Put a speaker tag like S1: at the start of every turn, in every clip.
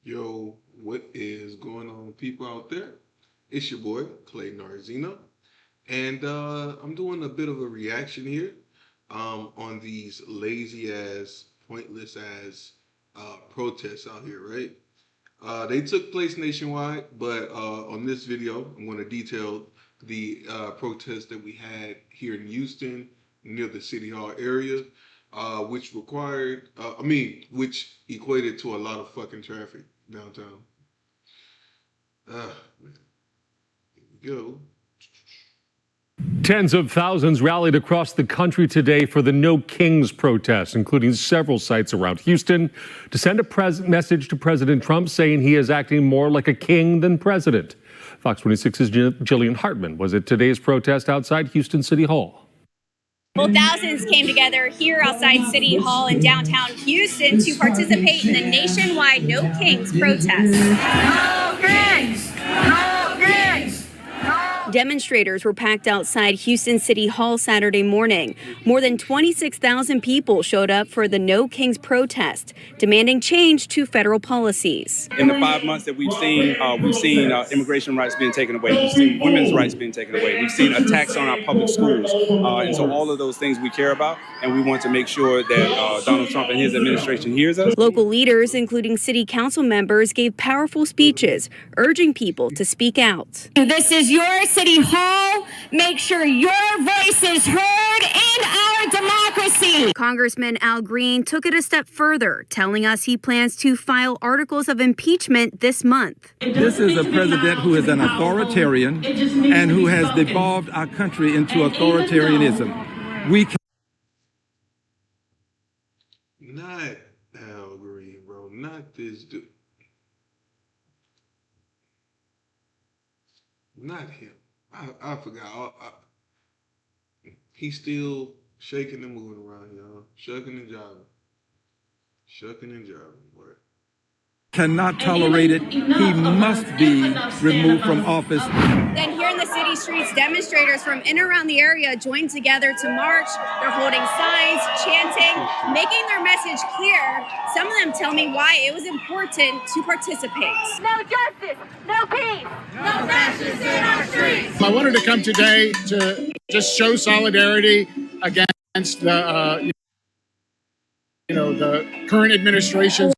S1: Yo, what is going on, people out there? It's your boy, Clay Narzino, and I'm doing a bit of a reaction here on these lazy ass, pointless ass protests out here, right? They took place nationwide, but on this video, I'm going to detail the protests that we had here in Houston near the City Hall area, which equated to a lot of fucking traffic downtown. Man. Here we go.
S2: Tens of thousands rallied across the country today for the No Kings protest, including several sites around Houston, to send a message to President Trump saying he is acting more like a king than president. Fox 26's Jillian Hartman was at today's protest outside Houston City Hall.
S3: Well, thousands came together here outside City Hall in downtown Houston to participate in the nationwide No Kings protest. No Kings! No Kings! Demonstrators were packed outside Houston City Hall Saturday morning. More than 26,000 people showed up for the No Kings protest, demanding change to federal policies.
S4: In the 5 months that we've seen immigration rights being taken away. We've seen women's rights being taken away. We've seen attacks on our public schools. And so all of those things we care about, and we want to make sure that Donald Trump and his administration hears us.
S3: Local leaders, including city council members, gave powerful speeches, urging people to speak out.
S5: This is your City Hall. Make sure your voice is heard in our democracy.
S3: Congressman Al Green took it a step further, telling us he plans to file articles of impeachment this month.
S6: This is a president who is an authoritarian and who has devolved our country into authoritarianism. We can
S1: Not Al Green, bro. Not this dude. Not him. I forgot. He's still shaking and moving around, y'all. Shucking and jiving. Shucking and jiving, boy.
S6: cannot tolerate it. He must be removed from office.
S3: Then here in the city streets, demonstrators from in and around the area joined together to march. They're holding signs, chanting, making their message clear. Some of them tell me why it was important to participate.
S5: No justice, no peace, no fascists in our streets.
S7: I wanted to come today to just show solidarity against the, the current administration's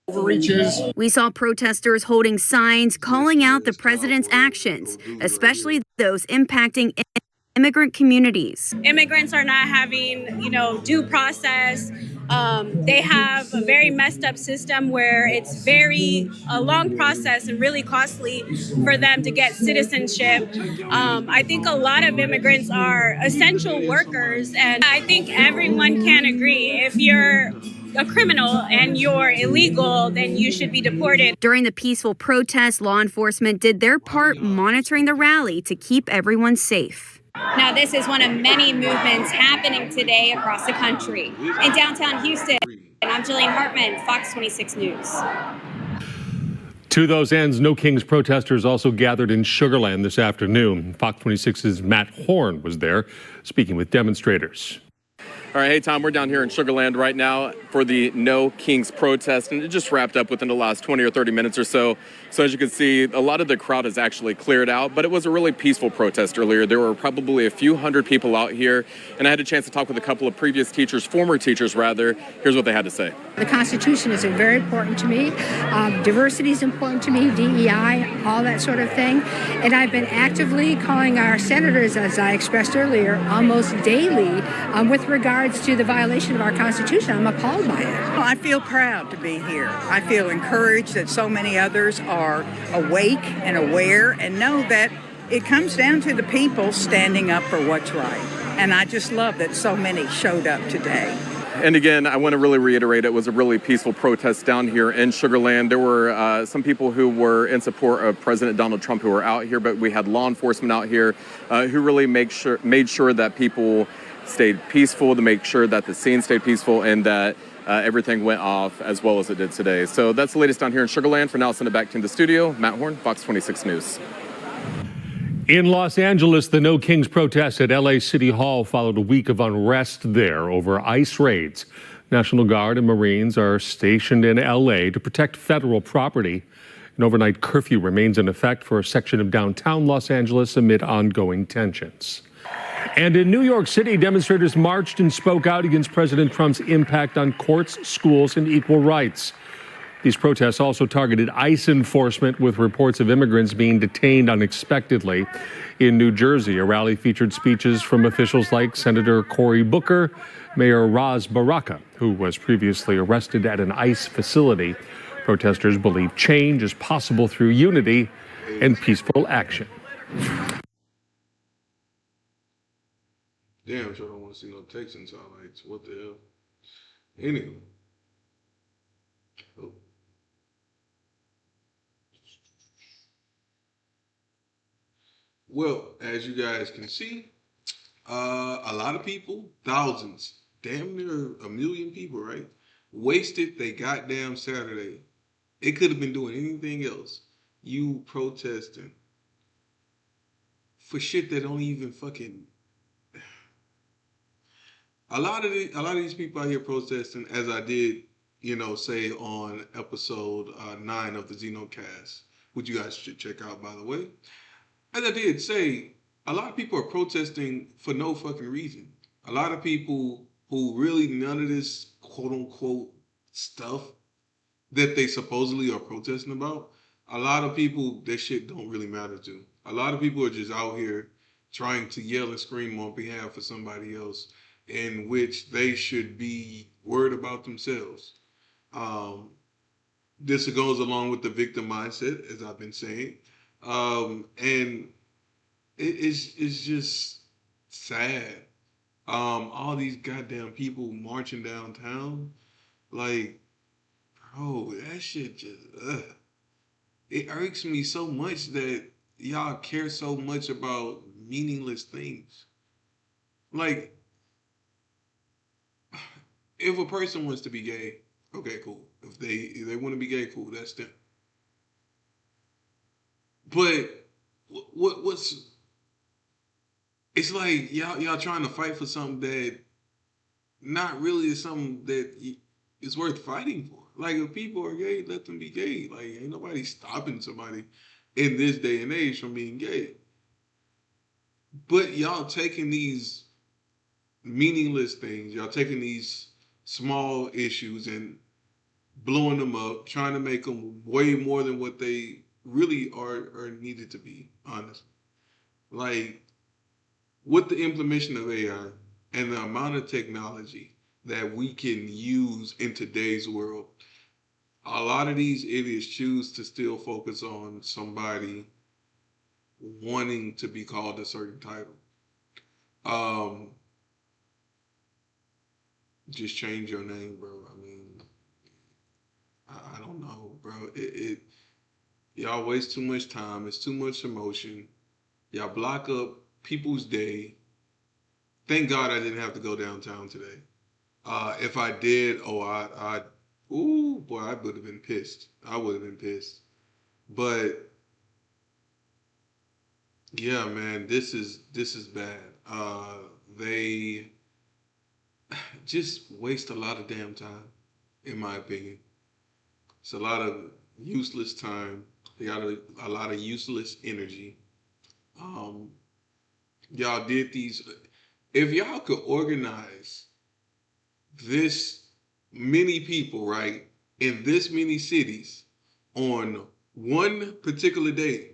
S7: overreaches.
S3: We saw protesters holding signs calling out the president's actions, especially those impacting immigrant communities. Immigrants are not having, due process. They have a very messed up system where it's a long process and really costly for them to get citizenship. I think a lot of immigrants are essential workers, and I think everyone can agree if you're a criminal and you're illegal, then you should be deported. During the peaceful protest, law enforcement did their part monitoring the rally to keep everyone safe. Now, this is one of many movements happening today across the country. In downtown Houston, and I'm Jillian Hartman, Fox 26 News.
S2: To those ends, No Kings protesters also gathered in Sugar Land this afternoon. Fox 26's Matt Horn was there speaking with demonstrators.
S8: All right, hey Tom, we're down here in Sugar Land right now for the No Kings protest, and it just wrapped up within the last 20 or 30 minutes or so. So as you can see, a lot of the crowd has actually cleared out, but it was a really peaceful protest earlier. There were probably a few hundred people out here, and I had a chance to talk with a couple of previous teachers, former teachers rather. Here's what they had to say.
S9: The Constitution is very important to me. Diversity is important to me, DEI, all that sort of thing. And I've been actively calling our senators, as I expressed earlier, almost daily with regards to the violation of our Constitution. I'm appalled by it.
S10: Well, I feel proud to be here. I feel encouraged that so many others are awake and aware and know that it comes down to the people standing up for what's right. And I just love that so many showed up today.
S8: And again, I want to really reiterate, it was a really peaceful protest down here in Sugar Land. There were some people who were in support of President Donald Trump who were out here, but we had law enforcement out here who really made sure that people stayed peaceful, to make sure that the scene stayed peaceful and that everything went off as well as it did today. So that's the latest down here in Sugar Land. For now, I'll send it back to the studio. Matt Horn, Fox 26 News.
S2: In Los Angeles, the No Kings protest at LA City Hall followed a week of unrest there over ICE raids. National Guard and Marines are stationed in LA to protect federal property. An overnight curfew remains in effect for a section of downtown Los Angeles amid ongoing tensions. And in New York City, demonstrators marched and spoke out against President Trump's impact on courts, schools, and equal rights. These protests also targeted ICE enforcement, with reports of immigrants being detained unexpectedly. In New Jersey, a rally featured speeches from officials like Senator Cory Booker, Mayor Ras Baraka, who was previously arrested at an ICE facility. Protesters believe change is possible through unity and peaceful action.
S1: Damn, sure don't want to see no Texans highlights. What the hell? Anyway. Oh. Well, as you guys can see, a lot of people, thousands, damn near a million people, right, wasted they goddamn Saturday. It could have been doing anything else. You protesting for shit that don't even fucking. A lot of these people out here protesting, as I did, say on episode 9 of the Xenocast, which you guys should check out, by the way. As I did say, a lot of people are protesting for no fucking reason. A lot of people who really none of this quote unquote stuff that they supposedly are protesting about, a lot of people, that shit don't really matter to. A lot of people are just out here trying to yell and scream on behalf of somebody else, in which they should be worried about themselves. This goes along with the victim mindset, as I've been saying. And it's just sad. All these goddamn people marching downtown, like, bro, that shit just, it irks me so much that y'all care so much about meaningless things. Like, if a person wants to be gay, okay, cool. If they want to be gay, cool, that's them. But what's it's like y'all trying to fight for something that not really is something that is worth fighting for. Like, if people are gay, let them be gay. Like, ain't nobody stopping somebody in this day and age from being gay. But y'all taking these meaningless things, y'all taking these small issues and blowing them up, trying to make them way more than what they really are needed to be, honestly. Like, with the implementation of AI and the amount of technology that we can use in today's world, a lot of these idiots choose to still focus on somebody wanting to be called a certain title. Just change your name, bro. I mean, I don't know, bro. Y'all waste too much time. It's too much emotion. Y'all block up people's day. Thank God I didn't have to go downtown today. If I did, ooh, boy, I would have been pissed. I would have been pissed. But yeah, man, this is bad. They just waste a lot of damn time, in my opinion. It's a lot of useless time. They got a lot of useless energy. Y'all did these. If y'all could organize this many people, right, in this many cities on one particular day,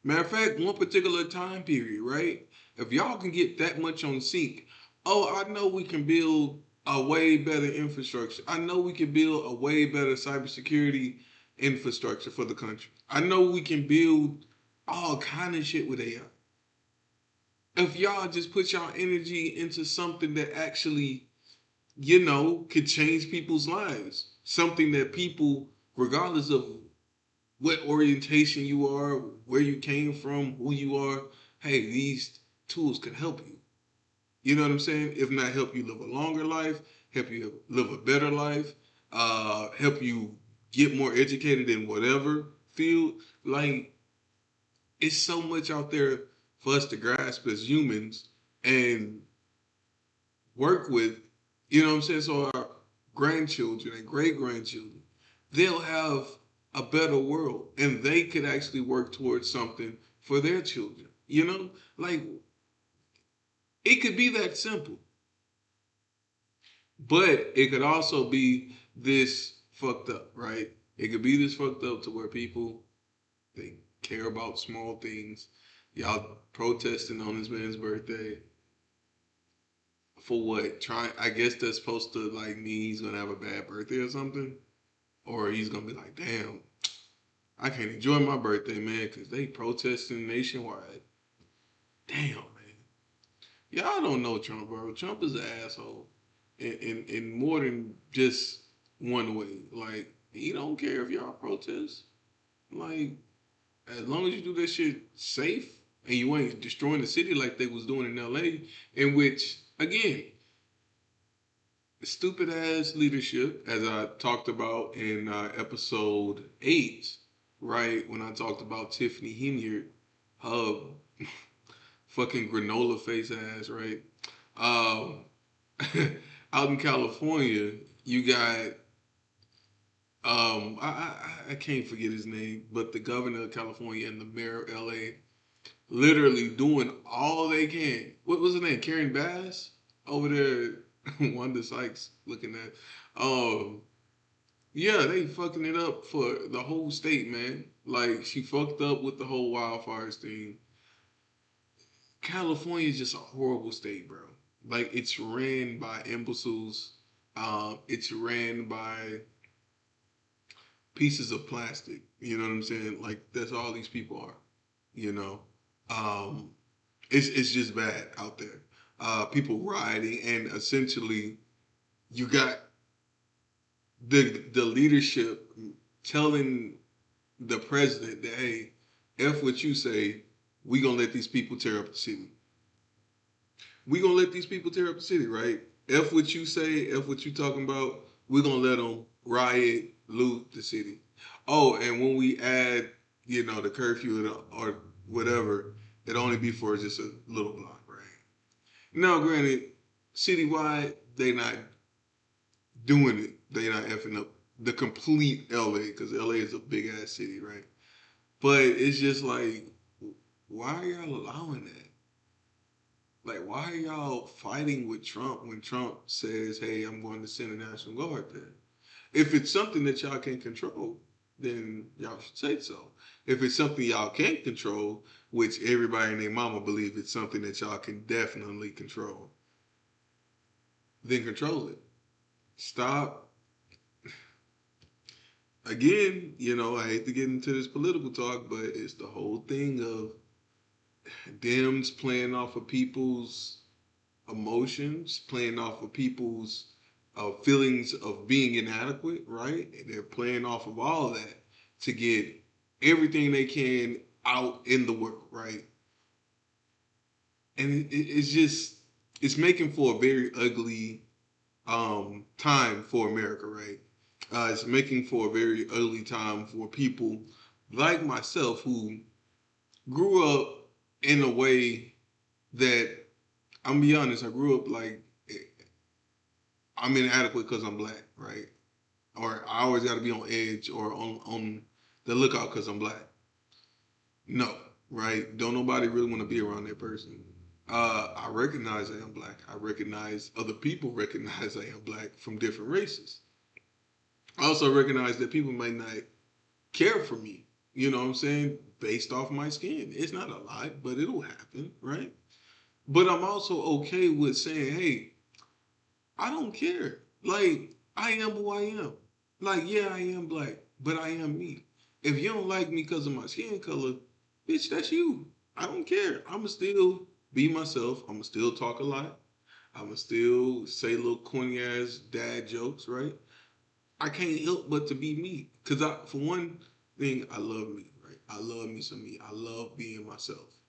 S1: matter of fact, one particular time period, right? If y'all can get that much on sync, I know we can build a way better infrastructure. I know we can build a way better cybersecurity infrastructure for the country. I know we can build all kind of shit with AI. If y'all just put y'all energy into something that actually, could change people's lives. Something that people, regardless of what orientation you are, where you came from, who you are, hey, these tools can help you. You know what I'm saying? If not help you live a longer life, help you live a better life, help you get more educated in whatever field. Like, it's so much out there for us to grasp as humans and work with, you know what I'm saying? So our grandchildren and great grandchildren, they'll have a better world and they could actually work towards something for their children. You know, like it could be that simple, but it could also be this fucked up, right? It could be this fucked up to where people they care about small things. Y'all protesting on this man's birthday for what? Try. I guess that's supposed to like mean he's gonna have a bad birthday or something, or he's gonna be like, damn, I can't enjoy my birthday, man, because they protesting nationwide. Damn, man. Y'all don't know Trump, bro. Trump is an asshole, in more than just one way. Like he don't care if y'all protest. Like as long as you do that shit safe and you ain't destroying the city like they was doing in LA, in which again, stupid ass leadership, as I talked about in episode 8, right? When I talked about Tiffany Henyard, her fucking granola face ass, right? Um, out in California, you got I can't forget his name, but the governor of California and the mayor of LA literally doing all they can. What was her name? Karen Bass over there. Wanda Sykes looking at. Um, yeah, they fucking it up for the whole state, man. Like she fucked up with the whole wildfires thing. California is just a horrible state, bro. Like it's ran by imbeciles. It's ran by pieces of plastic. You know what I'm saying? Like that's all these people are. You know, um, it's just bad out there. People rioting, and essentially you got the leadership telling the president that hey, f what you say, we gonna let these people tear up the city. We gonna let these people tear up the city, right? F what you say, f what you talking about. We gonna let them riot, loot the city. Oh, and when we add, you know, the curfew or whatever, it only be for just a little block, right? Now, granted, citywide, they not doing it. They not effing up the complete LA because LA is a big ass city, right? But it's just like, why are y'all allowing that? Like, why are y'all fighting with Trump when Trump says, hey, I'm going to send a National Guard there? If it's something that y'all can control, then y'all should say so. If it's something y'all can't control, which everybody and their mama believe it's something that y'all can definitely control, then control it. Stop. Again, you know, I hate to get into this political talk, but it's the whole thing of Dems playing off of people's emotions, playing off of people's feelings of being inadequate, right? And they're playing off of all of that to get everything they can out in the world, right? And it's just, it's making for a very ugly time for America, right? It's making for a very ugly time for people like myself who grew up in a way that I'm gonna be honest, I grew up like I'm inadequate because I'm black, right? Or I always got to be on edge or on the lookout because I'm black. No, right? Don't nobody really want to be around that person. I recognize I am black. I recognize other people recognize I am black from different races. I also recognize that people might not care for me. You know what I'm saying? Based off my skin. It's not a lot, but it'll happen, right? But I'm also okay with saying, hey, I don't care. Like, I am who I am. Like, yeah, I am black, but I am me. If you don't like me because of my skin color, bitch, that's you. I don't care. I'ma still be myself. I'ma still talk a lot. I'ma still say little corny ass dad jokes, right? I can't help but to be me. Cause for one thing, I love me, right? I love me some me. I love being myself.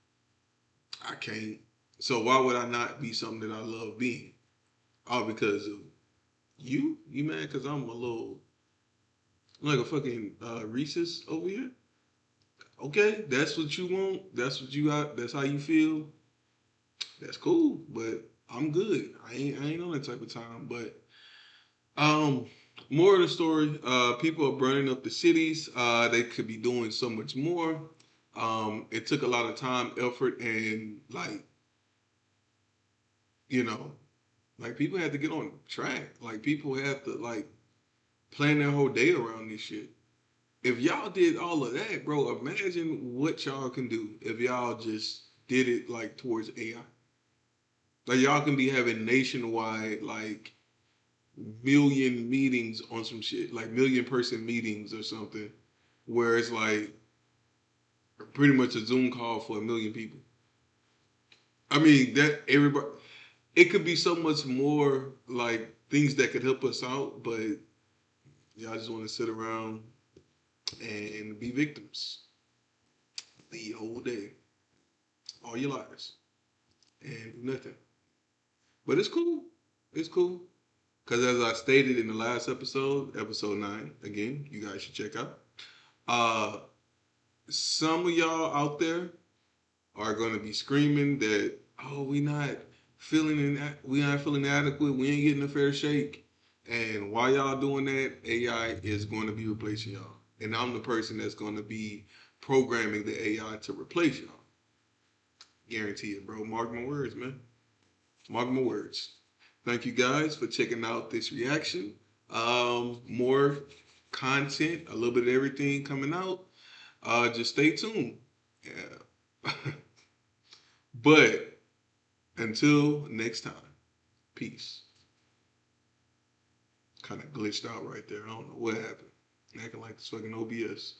S1: I can't. So why would I not be something that I love being? All because of you? You mad because I'm a little like a fucking Reese's over here? Okay, that's what you want. That's what you got. That's how you feel. That's cool. But I'm good. I ain't on that type of time. But um, more of the story. People are burning up the cities. They could be doing so much more. It took a lot of time, effort, and like you know, like people had to get on track. Like people have to like plan their whole day around this shit. If y'all did all of that, bro, imagine what y'all can do if y'all just did it like towards AI. Like y'all can be having nationwide like million meetings on some shit, like million person meetings or something, where it's like pretty much a Zoom call for a million people. I mean that everybody. It could be so much more like things that could help us out, but y'all just want to sit around and be victims the whole day, all your lives, and do nothing. But it's cool. It's cool. Because as I stated in the last episode, episode 9, again, you guys should check out. Uh, some of y'all out there are going to be screaming that, oh, we not feeling adequate. We ain't getting a fair shake. And while y'all doing that, AI is going to be replacing y'all. And I'm the person that's going to be programming the AI to replace y'all. Guarantee it, bro. Mark my words, man. Mark my words. Thank you guys for checking out this reaction. More content, a little bit of everything coming out. Just stay tuned. Yeah. But until next time, peace. Kind of glitched out right there. I don't know what happened. Acting like this fucking OBS.